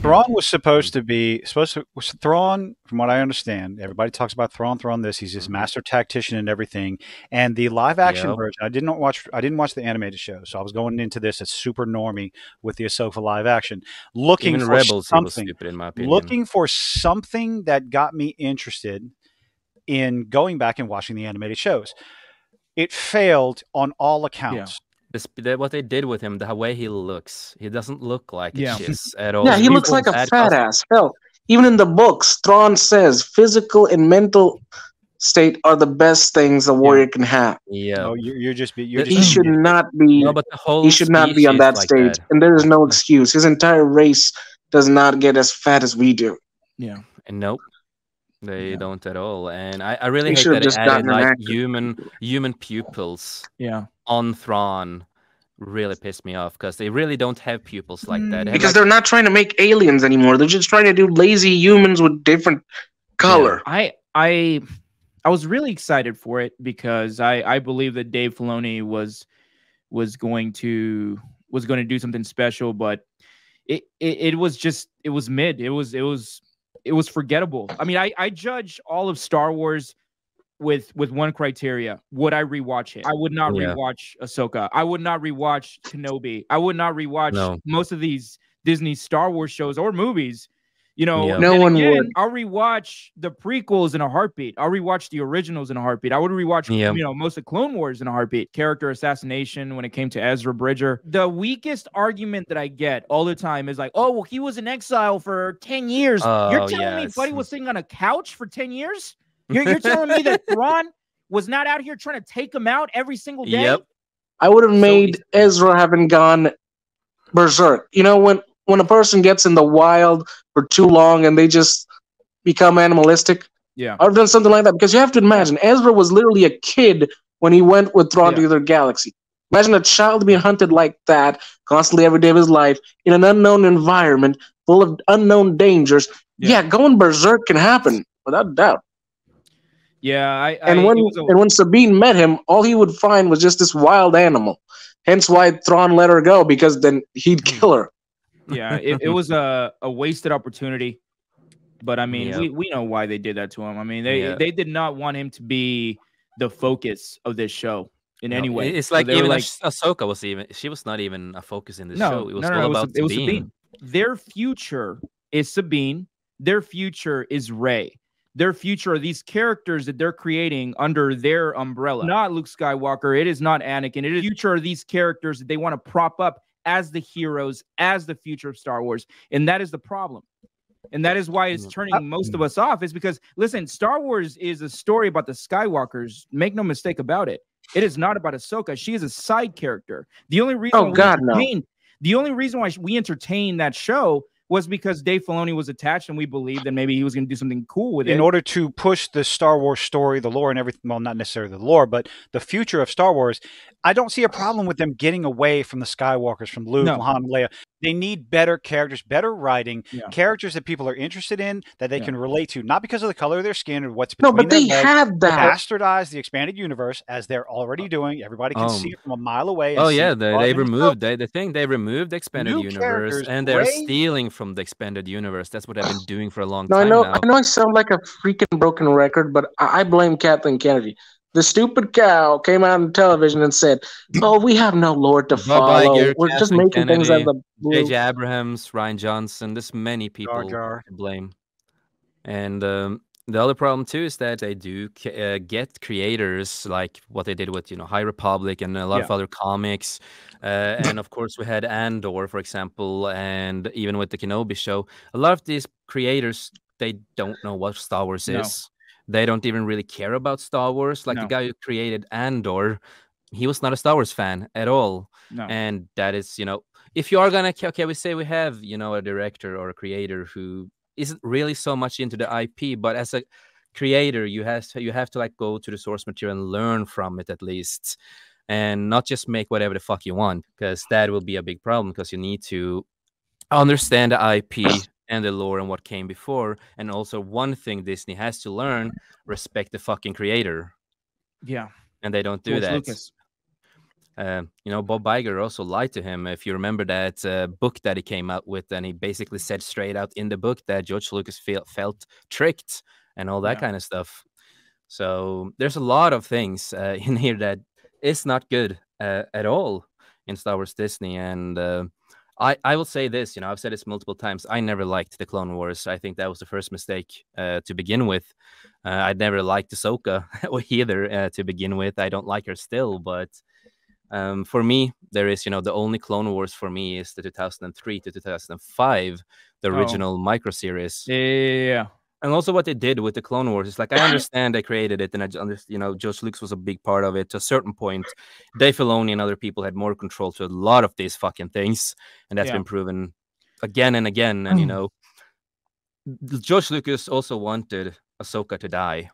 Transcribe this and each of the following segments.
Thrawn was supposed to be Thrawn, from what I understand. Everybody talks about Thrawn this. He's this master tactician and everything. And the live action version, I didn't watch the animated show, so I was going into this as super normie with the Ahsoka live action, looking Even for Rebels, something, it was stupid in my opinion. looking for something that got me interested in going back and watching the animated shows. It failed on all accounts. What they did with him, the way he looks, he doesn't look like a chiss at all. Yeah, he looks like a fat ass. Hell, even in the books, Thrawn says physical and mental state are the best things a warrior can have. Yeah, no, he should not be. No, but the whole he should not be on that stage, and there is no excuse. His entire race does not get as fat as we do. Yeah, and nope. They don't at all, and I really hate that it added like human pupils. On Thrawn, really pissed me off because they really don't have pupils like that. Because they're not trying to make aliens anymore. They're just trying to do lazy humans with different color. Yeah. I was really excited for it because I believe that Dave Filoni was going to do something special, but it was mid. It was forgettable. I mean, I judge all of Star Wars with one criteria. Would I rewatch it? I would not rewatch Ahsoka. I would not rewatch Kenobi. I would not rewatch most of these Disney Star Wars shows or movies. You know, no one would. I'll rewatch the prequels in a heartbeat. I'll rewatch the originals in a heartbeat. I would rewatch, most of Clone Wars in a heartbeat. Character assassination when it came to Ezra Bridger. The weakest argument that I get all the time is like, oh, well, he was in exile for 10 years. You're telling me Buddy was sitting on a couch for 10 years? You're telling me that Thrawn was not out here trying to take him out every single day? Yep. I would have made Ezra having gone berserk. You know, when a person gets in the wild for too long and they just become animalistic, I would have done something like that. Because you have to imagine, Ezra was literally a kid when he went with Thrawn to the other galaxy. Imagine a child being hunted like that constantly every day of his life in an unknown environment full of unknown dangers. Yeah, going berserk can happen without doubt. Yeah, and when Sabine met him, all he would find was just this wild animal. Hence why Thrawn let her go, because then he'd kill her. Yeah, it was a wasted opportunity. But I mean, we know why they did that to him. I mean, they did not want him to be the focus of this show in any way. It's like even Ahsoka was not even a focus in this show. It was all about Sabine. Their future is Sabine. Their future is Rey. Their future are these characters that they're creating under their umbrella. Not Luke Skywalker. It is not Anakin. It is future are these characters that they want to prop up as the heroes, as the future of Star Wars. And that is the problem. And that is why it's turning most of us off, is because, listen, Star Wars is a story about the Skywalkers. Make no mistake about it. It is not about Ahsoka. She is a side character. The only reason the only reason why we entertained that show was because Dave Filoni was attached and we believed that maybe he was going to do something cool with it. In order to push the Star Wars story, the lore and everything, well, not necessarily the lore, but the future of Star Wars, I don't see a problem with them getting away from the Skywalkers, from Luke, Han, Leia. They need better characters, better writing, characters that people are interested in, that they can relate to, not because of the color of their skin or what's between but they have that. Bastardize the expanded universe as they're already doing. Everybody can see it from a mile away. They removed they removed the expanded universe, and they're stealing from the expanded universe. That's what I've been doing for a long time now. I know I sound like a freaking broken record, but I blame Kathleen Kennedy. The stupid cow came out on television and said, "Oh, we have no lore to follow. We're just making things out of the blue." J.J. Abrams, Ryan Johnson, there's many people to blame. And the other problem too is that they do get creators like what they did with High Republic and a lot of other comics, and of course we had Andor, for example, and even with the Kenobi show, a lot of these creators, they don't know what Star Wars is. They don't even really care about Star Wars. Like the guy who created Andor, he was not a Star Wars fan at all. And that is, if you are gonna, we say we have, a director or a creator who isn't really so much into the IP, but as a creator, you have to like go to the source material and learn from it at least, and not just make whatever the fuck you want, because that will be a big problem, because you need to understand the IP and the lore and what came before. And also one thing Disney has to learn, respect the fucking creator. Yeah. And they don't do that. Lucas. Bob Iger also lied to him. If you remember that book that he came out with, and he basically said straight out in the book that George Lucas felt tricked and all that kind of stuff. So there's a lot of things in here that is not good at all in Star Wars Disney. And I will say this, I've said this multiple times. I never liked the Clone Wars. I think that was the first mistake to begin with. I never liked Ahsoka either to begin with. I don't like her still, but for me, there is, the only Clone Wars for me is the 2003 to 2005, the original micro series. Yeah. And also what they did with the Clone Wars is like, I understand they created it, and I understand, George Lucas was a big part of it to a certain point. Dave Filoni and other people had more control to a lot of these fucking things, and that's been proven again and again. And George Lucas also wanted Ahsoka to die,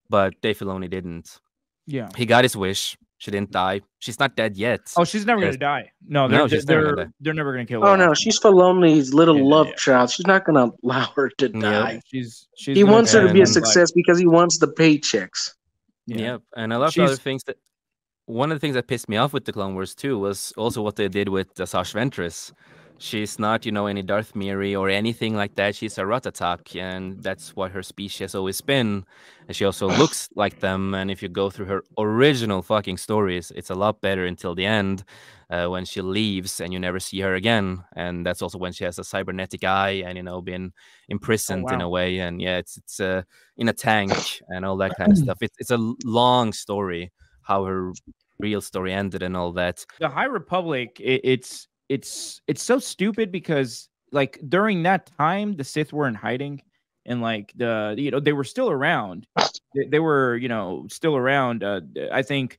but Dave Filoni didn't. Yeah, he got his wish. She didn't die. She's not dead yet. Oh, she's never gonna die. No, they're never gonna kill her. Oh no, she's Filoni's little love child. She's not gonna allow her to die. He wants her to be a success because he wants the paychecks. Yep, and I love the other things that. One of the things that pissed me off with the Clone Wars too was also what they did with Sash Ventress. She's not, any Darth Miri or anything like that. She's a Ratatak, and that's what her species has always been. And she also looks like them. And if you go through her original fucking stories, it's a lot better until the end when she leaves and you never see her again. And that's also when she has a cybernetic eye and, been imprisoned in a way. And yeah, it's in a tank and all that kind of stuff. It's a long story, how her real story ended and all that. The High Republic, it's so stupid because like during that time the Sith were in hiding, and like they were still around. They were still around. I think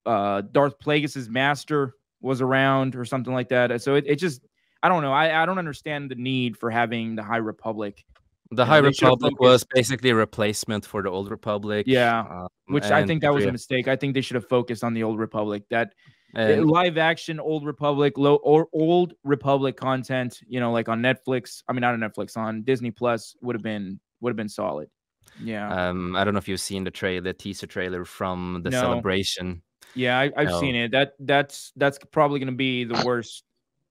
Darth Plagueis's master was around or something like that. So it just, I don't know. I don't understand the need for having the High Republic. The High Republic was basically a replacement for the Old Republic. Yeah, which I think that was a mistake. I think they should have focused on the Old Republic. That live action Old Republic, Old Republic content, like on Netflix. I mean, not on Netflix, on Disney Plus would have been solid. Yeah. I don't know if you've seen the teaser trailer from the celebration. Yeah, I've seen it. That's probably going to be the worst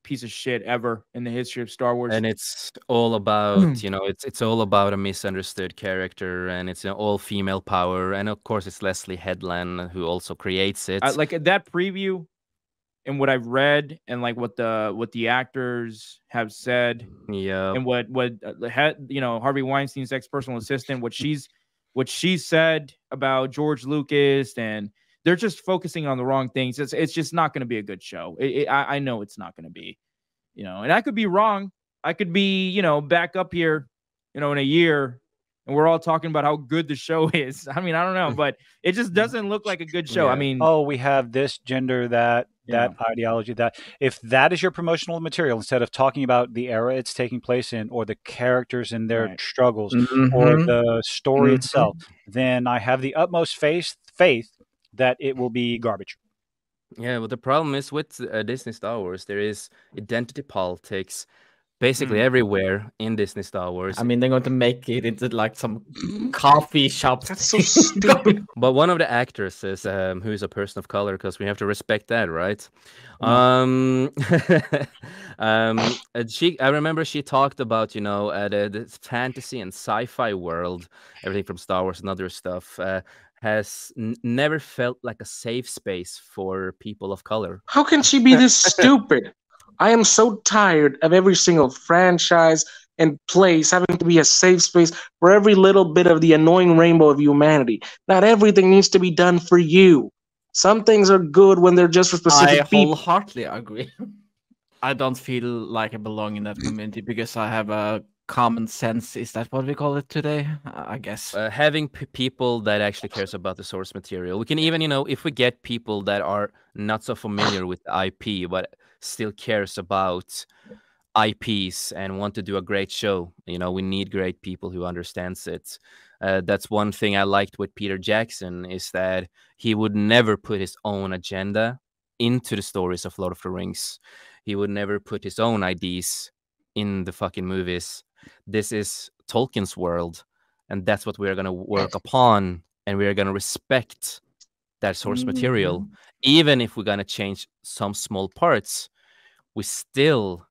piece of shit ever in the history of Star Wars. And it's all about, it's all about a misunderstood character, and it's an all-female power. And of course, it's Leslie Headland who also creates it. Like that preview, and what I've read, and like what the actors have said, and what Harvey Weinstein's ex-personal assistant, what she said about George Lucas, and they're just focusing on the wrong things. It's just not going to be a good show. I know it's not going to be, and I could be wrong. I could be, back up here, in a year, and we're all talking about how good the show is. I mean, I don't know, but it just doesn't look like a good show. I mean, we have this gender, that ideology, that if that is your promotional material, instead of talking about the era it's taking place in, or the characters and their struggles, or the story itself, then I have the utmost faith that it will be garbage. Yeah, well, the problem is with Disney Star Wars, there is identity politics basically everywhere in Disney Star Wars. I mean, they're going to make it into like some coffee shop. That's so stupid. But one of the actresses, who is a person of color, because we have to respect that, right? I remember she talked about, the fantasy and sci-fi world, everything from Star Wars and other stuff, has never felt like a safe space for people of color. How can she be this stupid? I am so tired of every single franchise and place having to be a safe space for every little bit of the annoying rainbow of humanity. Not everything needs to be done for you. Some things are good when they're just for specific people. I wholeheartedly agree. I don't feel like I belong in that community because I have a common sense. Is that what we call it today? I guess. Having people that actually cares about the source material. We can even, if we get people that are not so familiar with IP, but still cares about IPs and want to do a great show. We need great people who understands it. That's one thing I liked with Peter Jackson, is that he would never put his own agenda into the stories of Lord of the Rings. He would never put his own ideas in the fucking movies. This is Tolkien's world, and that's what we're going to work upon, and we're going to respect that source material. Even if we're gonna change some small parts, we still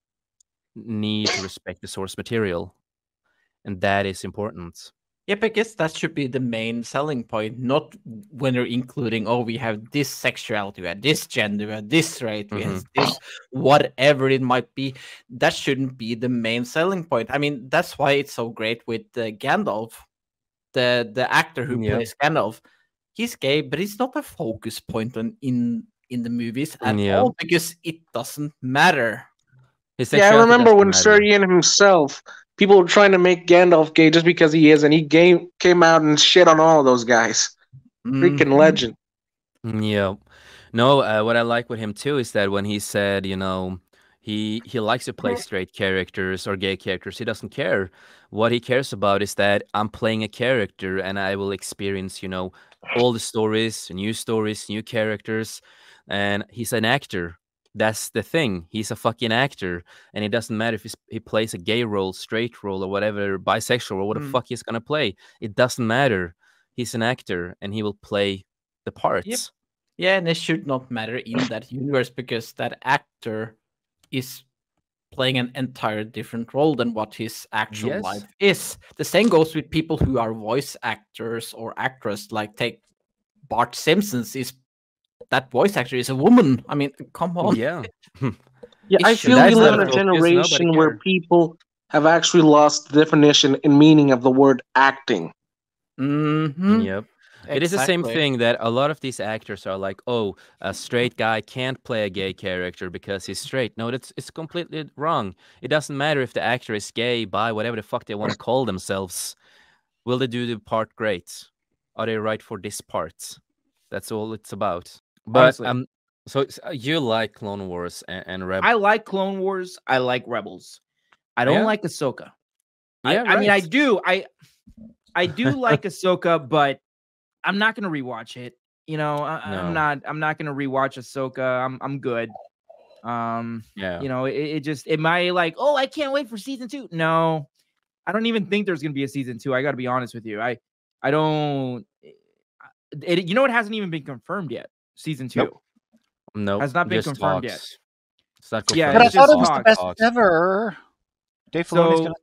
need to respect the source material, and that is important. Yeah, but I guess that should be the main selling point, not when you're including, oh, we have this sexuality, we have this gender, we have this race, we have this, whatever it might be. That shouldn't be the main selling point. I mean, that's why it's so great with Gandalf, the actor who plays Gandalf. He's gay, but it's not a focus point in the movies at all, because it doesn't matter. Yeah, I remember when Sir Ian himself, people were trying to make Gandalf gay just because he is, and he came out and shit on all of those guys. Freaking legend. Yeah. No, what I like with him too is that when he said, you know, he likes to play straight characters or gay characters. He doesn't care. What he cares about is that I'm playing a character and I will experience, you know, all the stories, new characters. And he's an actor. That's the thing. He's a fucking actor, and it doesn't matter if he plays a gay role, straight role, or whatever, bisexual, or what the fuck he's gonna play. It doesn't matter. He's an actor, and he will play the parts. Yep. Yeah, and it should not matter in that universe, because that actor is playing an entire different role than what his actual life is. The same goes with people who are voice actors or actress. Like, take Bart Simpson's, that voice actor is a woman. I mean, come on. Yeah. Yeah, I feel we live in a generation where people have actually lost the definition and meaning of the word acting. Yep. It is the same thing that a lot of these actors are like, oh, a straight guy can't play a gay character because he's straight. No, it's completely wrong. It doesn't matter if the actor is gay, bi, whatever the fuck they want to call themselves. Will they do the part great? Are they right for this part? That's all it's about. But so you like Clone Wars and Rebels? I like Clone Wars. I like Rebels. I don't like Ahsoka. I mean, I do. I do like Ahsoka, but I'm not gonna rewatch it. You know, I'm not gonna rewatch Ahsoka. I'm good. You know, it might like, oh, I can't wait for season 2. No, I don't even think there's gonna be a season 2. I got to be honest with you. I don't. You know, it hasn't even been confirmed yet. Season 2. No, has not been confirmed yet. It's not confirmed. Yeah, but I thought it was the best ever. So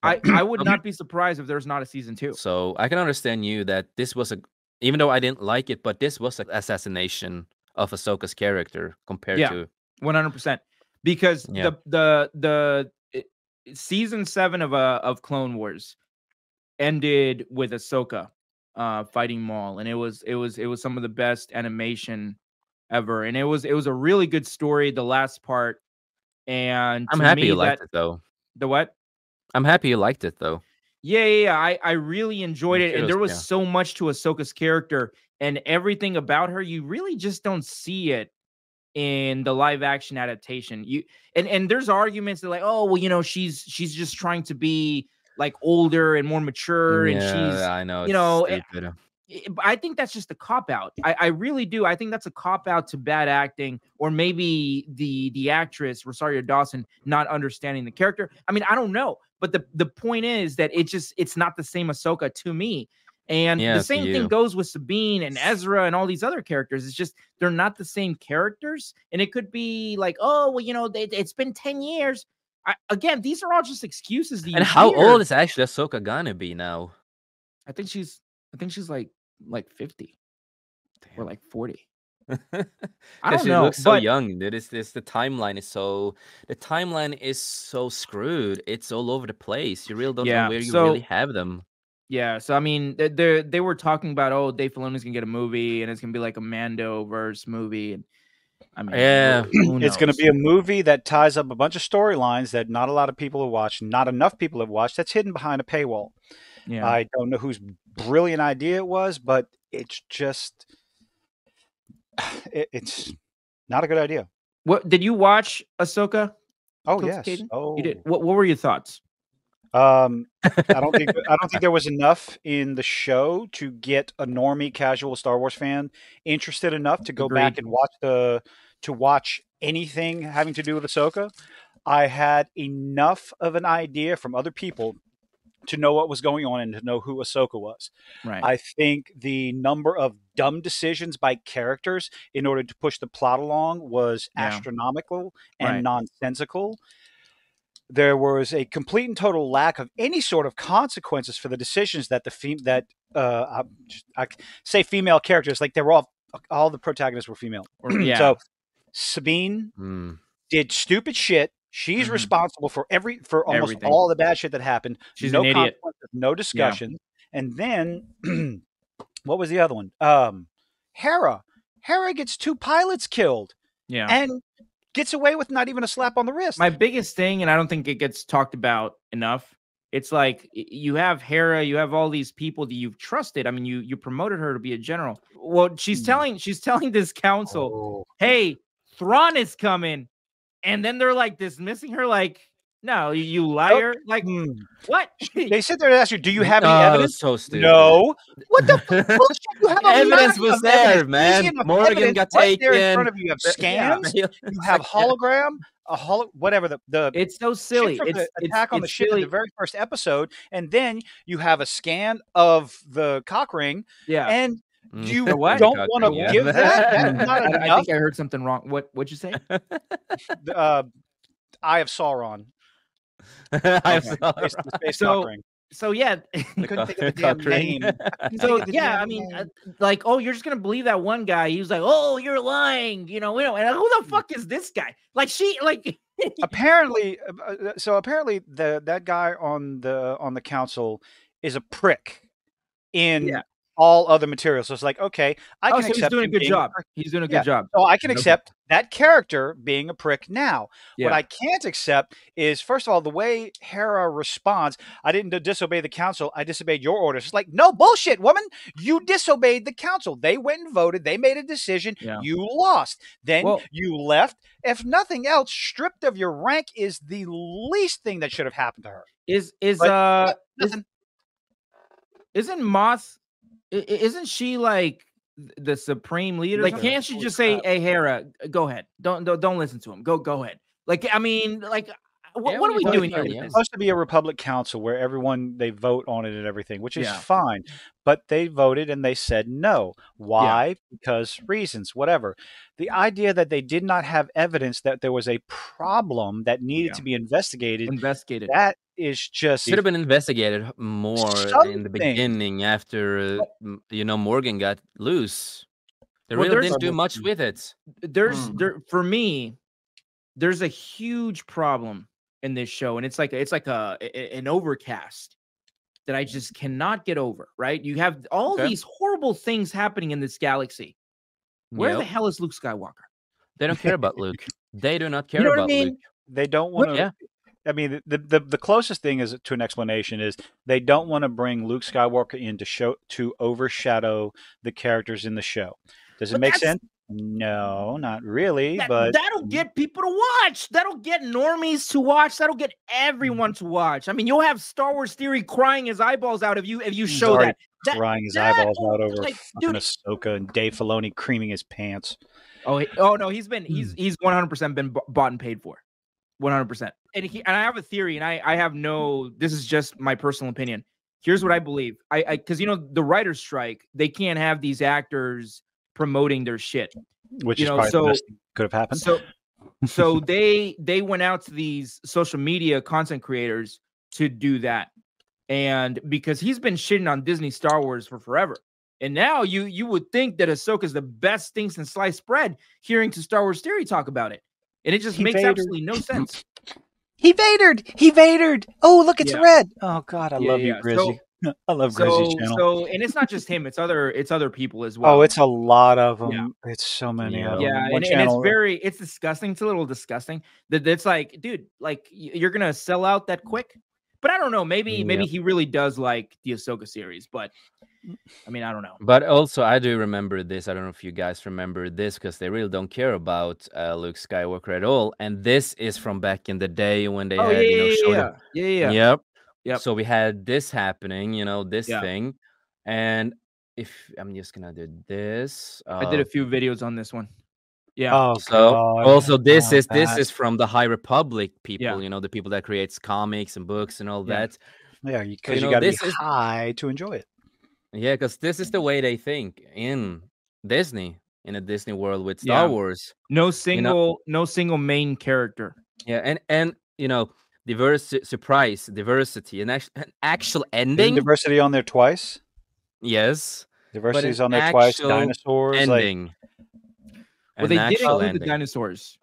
I would not be surprised if there's not a season 2. So I can understand you that this was even though I didn't like it, but this was an assassination of Ahsoka's character compared to 100%, because the season 7 of Clone Wars ended with Ahsoka fighting Maul, and it was some of the best animation ever, and it was a really good story, the last part. And I'm happy you liked it though. The what? I'm happy you liked it though. Yeah. I really enjoyed it, and there was so much to Ahsoka's character and everything about her. You really just don't see it in the live action adaptation. And there's arguments that like, oh, well, you know, she's just trying to be like older and more mature, and she's, I know, you know, I think that's just a cop out. I really do. I think that's a cop out to bad acting, or maybe the actress Rosario Dawson not understanding the character. I mean, I don't know, but the point is that it's not the same Ahsoka to me. And the same thing goes with Sabine and Ezra and all these other characters. It's just they're not the same characters. And it could be like, oh, well, you know, it's been 10 years. Again, these are all just excuses. And how old is actually Ahsoka gonna be now? I think she's like 50 or like 40. I don't know. She looks so young. The timeline is so screwed. It's all over the place. You really don't know where you really have them. Yeah, so I mean, they were talking about, oh, Dave Filoni's gonna get a movie, and it's gonna be like a Mando-verse movie, and I mean, it's gonna be a movie that ties up a bunch of storylines that not a lot of people have watched, not enough people have watched. That's hidden behind a paywall. Yeah, I don't know whose brilliant idea it was, but it's just it's not a good idea. What did you watch, Ahsoka? Oh yes. Oh, you did. What were your thoughts? I don't think there was enough in the show to get a normie casual Star Wars fan interested enough to go back and watch anything having to do with Ahsoka. I had enough of an idea from other people to know what was going on and to know who Ahsoka was. Right. I think the number of dumb decisions by characters in order to push the plot along was astronomical and nonsensical. There was a complete and total lack of any sort of consequences for the decisions that I say female characters, like they were all the protagonists were female. So Sabine did stupid shit. She's responsible for almost all the bad shit that happened. She's an idiot. No discussion. And then what was the other one? Hera. Hera gets 2 pilots killed. Yeah. And gets away with not even a slap on the wrist. My biggest thing, and I don't think it gets talked about enough, it's like you have Hera, you have all these people that you've trusted. I mean, you promoted her to be a general. Well, she's telling this council, hey, Thrawn is coming. And then they're like dismissing her, like, no, you liar. Like, what? They sit there and ask you, do you have any evidence? So stupid. No. What the bullshit? You have evidence was there, man. Morgan got taken. Right there in front of you. You have scans. You have hologram. Whatever the it's so silly. It's attack on the ship in the very first episode, and then you have a scan of the cock ring. Yeah. And you don't want to give that? Not enough. I think I heard something wrong. What'd you say? Eye of Sauron. The space cock ring. So yeah, I couldn't think of the damn name. So yeah, I mean, like, oh, you're just gonna believe that one guy? He was like, oh, you're lying, you know. And who the fuck is this guy? Like, apparently that guy on the council is a prick in all other materials. So it's like, okay, I can accept. He's doing a good job. He's doing a good job. So I can accept that character being a prick now. What I can't accept is, first of all, the way Hera responds. I didn't disobey the council. I disobeyed your orders. It's like, no bullshit, woman. You disobeyed the council. They went and voted. They made a decision. You lost. Then you left. If nothing else, stripped of your rank is the least thing that should have happened to her. Isn't Moth? Isn't she like the supreme leader? Like, can't she just say, "Hey, Hera, go ahead. Don't listen to him. Go ahead." Like, I mean, like, what are we doing here? It's supposed to be a Republic Council where they vote on it and everything, which is fine. But they voted and they said no. Why? Because reasons, whatever. The idea that they did not have evidence that there was a problem that needed to be investigated. That is just should have been investigated more in the beginning after Morgan got loose. They really didn't do much with it. For me, there's a huge problem in this show, and it's like an overcast that I just cannot get over. Right? You have all these horrible things happening in this galaxy. Where the hell is Luke Skywalker? They don't care about Luke. They do not care about Luke. They don't want to. I mean, the closest thing is to an explanation is they don't want to bring Luke Skywalker in to overshadow the characters in the show. Does it make sense? No, not really. But that'll get people to watch. That'll get normies to watch. That'll get everyone to watch. I mean, you'll have Star Wars Theory crying his eyeballs out if you show that. Crying his eyeballs out over fucking Ahsoka and Dave Filoni creaming his pants. Oh no, he's 100% been bought and paid for. 100%. And I have a theory, and I have this is just my personal opinion. Here's what I believe. Because the writer's strike, they can't have these actors promoting their shit. Which is probably the best thing could have happened. So they went out to these social media content creators to do that. And because he's been shitting on Disney Star Wars for forever. And now you would think that Ahsoka is the best thing since sliced bread, hearing to Star Wars Theory talk about it. And it just makes absolutely no sense. He Vadered. Oh, look, it's red. Oh God, I love you, Grizzy. I love Grizzy's channel. So, and it's not just him; it's other people as well. Oh, it's a lot of them. Yeah. It's so many of them. Yeah, and it's disgusting. It's a little disgusting. That it's like, dude, like you're gonna sell out that quick. But I don't know. Maybe he really does like the Ahsoka series. But I mean, I don't know. But also, I do remember this. I don't know if you guys remember this because they really don't care about Luke Skywalker at all. And this is from back in the day when they had Yep. So we had this happening, this thing. And if I'm just gonna do this, I did a few videos on this one. Yeah. Oh, so also this is from the High Republic people, the people that creates comics and books and all that. Yeah, because you got to be high to enjoy it. Yeah, because this is the way they think in Disney, in a Disney world with Star Wars. No single main character. Yeah, and diversity, and actual ending. Isn't diversity on there twice? Yes. Diversity's on there twice. Dinosaurs. Ending. Well, they did include the dinosaurs.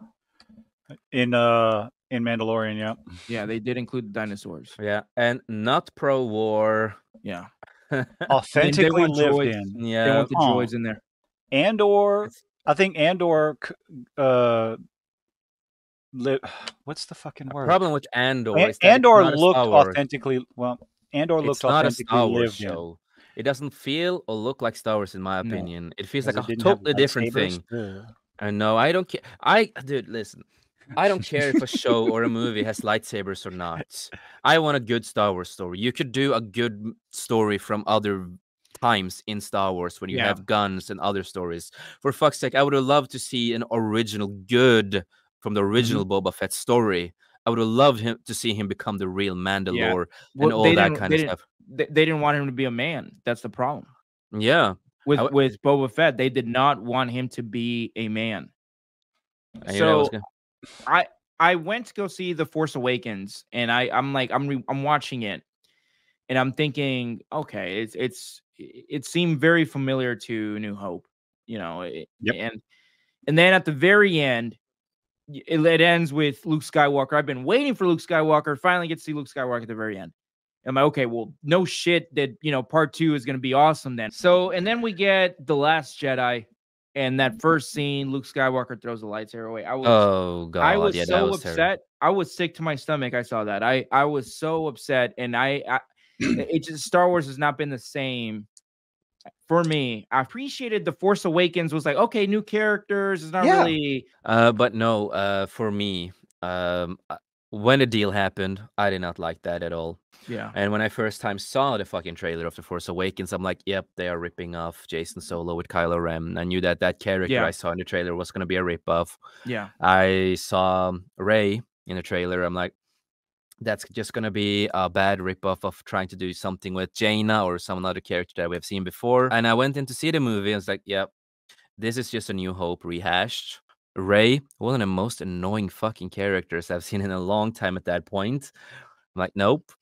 In Mandalorian, yeah. Yeah, they did include the dinosaurs. Yeah, and not pro-war. Yeah. Authentically lived in. Yeah. They want the droids in there. Andor, I think Andor what's the fucking word? Problem with Andor is that Andor looked authentically Andor looked authentically lived show. It doesn't feel or look like Star Wars in my opinion. It feels like a totally different thing. I know. I don't care. Dude, listen. I don't care if a show or a movie has lightsabers or not. I want a good Star Wars story. You could do a good story from other times in Star Wars when you have guns and other stories. For fuck's sake, I would have loved to see an original good from the original Boba Fett story. I would have loved to see him become the real Mandalore and all that kind of stuff. They didn't want him to be a man. That's the problem. Yeah. With Boba Fett, they did not want him to be a man. So I went to go see The Force Awakens, and I'm watching it, and I'm thinking, okay, it seemed very familiar to New Hope, and then at the very end, it ends with Luke Skywalker. I've been waiting for Luke Skywalker. Finally get to see Luke Skywalker at the very end. I'm like, okay, well, no shit that part 2 is going to be awesome then. So, and then we get The Last Jedi. And that first scene, Luke Skywalker throws the lightsaber away. I was so upset. Terrible. I was sick to my stomach. I saw that. I was so upset, and it just Star Wars has not been the same for me. I appreciated The Force Awakens was like, okay, new characters. It's not really. But no, for me, when the deal happened, I did not like that at all. Yeah. And when I first time saw the fucking trailer of The Force Awakens, I'm like, yep, they are ripping off Jason Solo with Kylo Ren. I knew that character I saw in the trailer was going to be a ripoff. Yeah. I saw Rey in the trailer. I'm like, that's just going to be a bad ripoff of trying to do something with Jaina or some other character that we've seen before. And I went in to see the movie. I was like, yep, this is just a New Hope rehashed. Rey, one of the most annoying fucking characters I've seen in a long time at that point. I'm like, nope.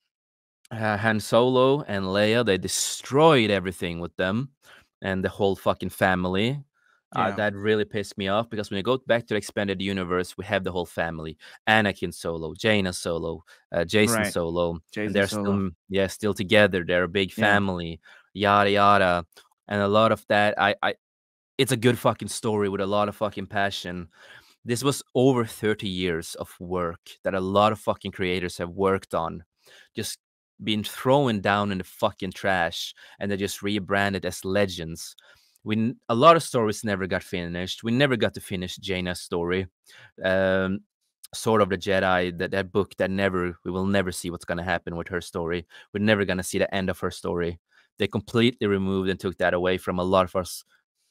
Han Solo and Leia, they destroyed everything with them and the whole fucking family. That really pissed me off because when you go back to the expanded universe, we have the whole family: Anakin Solo, Jaina Solo, Jason Solo, and they're still together. They're a big family, yada yada, and a lot of that. It's a good fucking story with a lot of fucking passion. This was over 30 years of work that a lot of fucking creators have worked on, just being thrown down in the fucking trash, and they just rebranded as legends. A lot of stories never got finished. We never got to finish Jaina's story. Sword of the Jedi, that book that we will never see what's going to happen with her story. We're never going to see the end of her story. They completely removed and took that away from a lot of us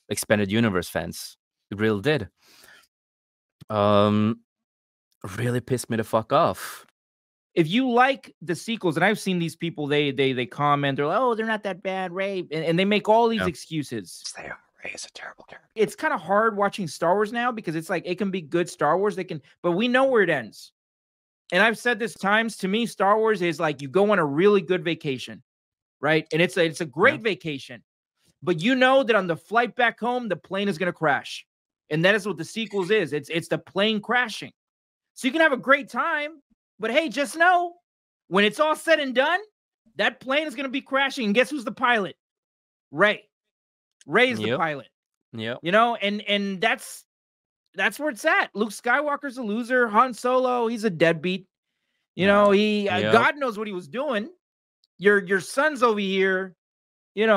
expanded universe fans. It really did. Really pissed me the fuck off. If you like the sequels, and I've seen these people, they comment, they're like, oh, they're not that bad, Rey, and they make all these excuses. Rey is a terrible character. It's kind of hard watching Star Wars now because it's like it can be good Star Wars, but we know where it ends. And I've said this times, to me, Star Wars is like you go on a really good vacation, right? And it's a great vacation, but you know that on the flight back home, the plane is going to crash, and that is what the sequels is. It's the plane crashing, so you can have a great time. But hey, just know, when it's all said and done, that plane is going to be crashing. And guess who's the pilot? Rey. Rey is the pilot. Yeah. And that's where it's at. Luke Skywalker's a loser. Han Solo, he's a deadbeat. God knows what he was doing. Your son's over here, having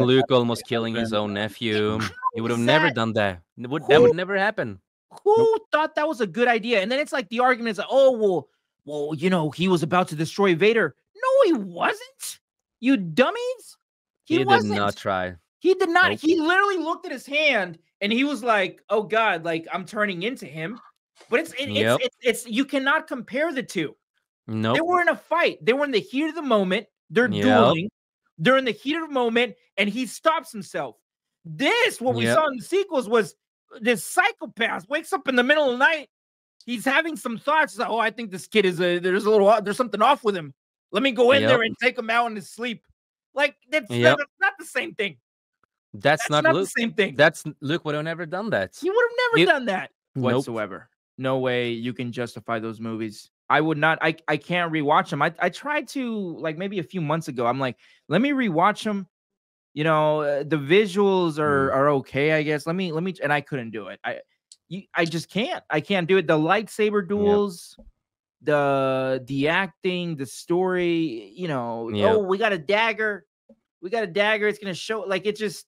Luke almost killing his own nephew. He would have never done that. That would never happen. Who thought that was a good idea? And then it's like the argument is like, oh, well, he was about to destroy Vader. No, he wasn't. You dummies. He did not try. He did not. Nope. He literally looked at his hand and he was like, oh God, like I'm turning into him. But it's you cannot compare the two. Nope. They were in a fight. They were in the heat of the moment. They're dueling. They're in the heat of the moment, and he stops himself. What we saw in the sequels was this psychopath wakes up in the middle of the night. He's having some thoughts. He's like, oh, I think this kid is there's something off with him. Let me go in there and take him out in his sleep. Like that's not the same thing. That's not the same thing. Luke would have never done that. He would have never done that whatsoever. No way you can justify those movies. I would not. I can't rewatch them. I tried to, like, maybe a few months ago. I'm like, let me rewatch them. You know, the visuals are okay, I guess. Let me, and I couldn't do it. I just can't. I can't do it. The lightsaber duels, the acting, the story. You know, oh, we got a dagger. It's gonna show, like, it just.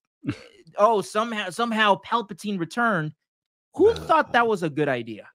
Oh, somehow Palpatine returned. Who thought that was a good idea?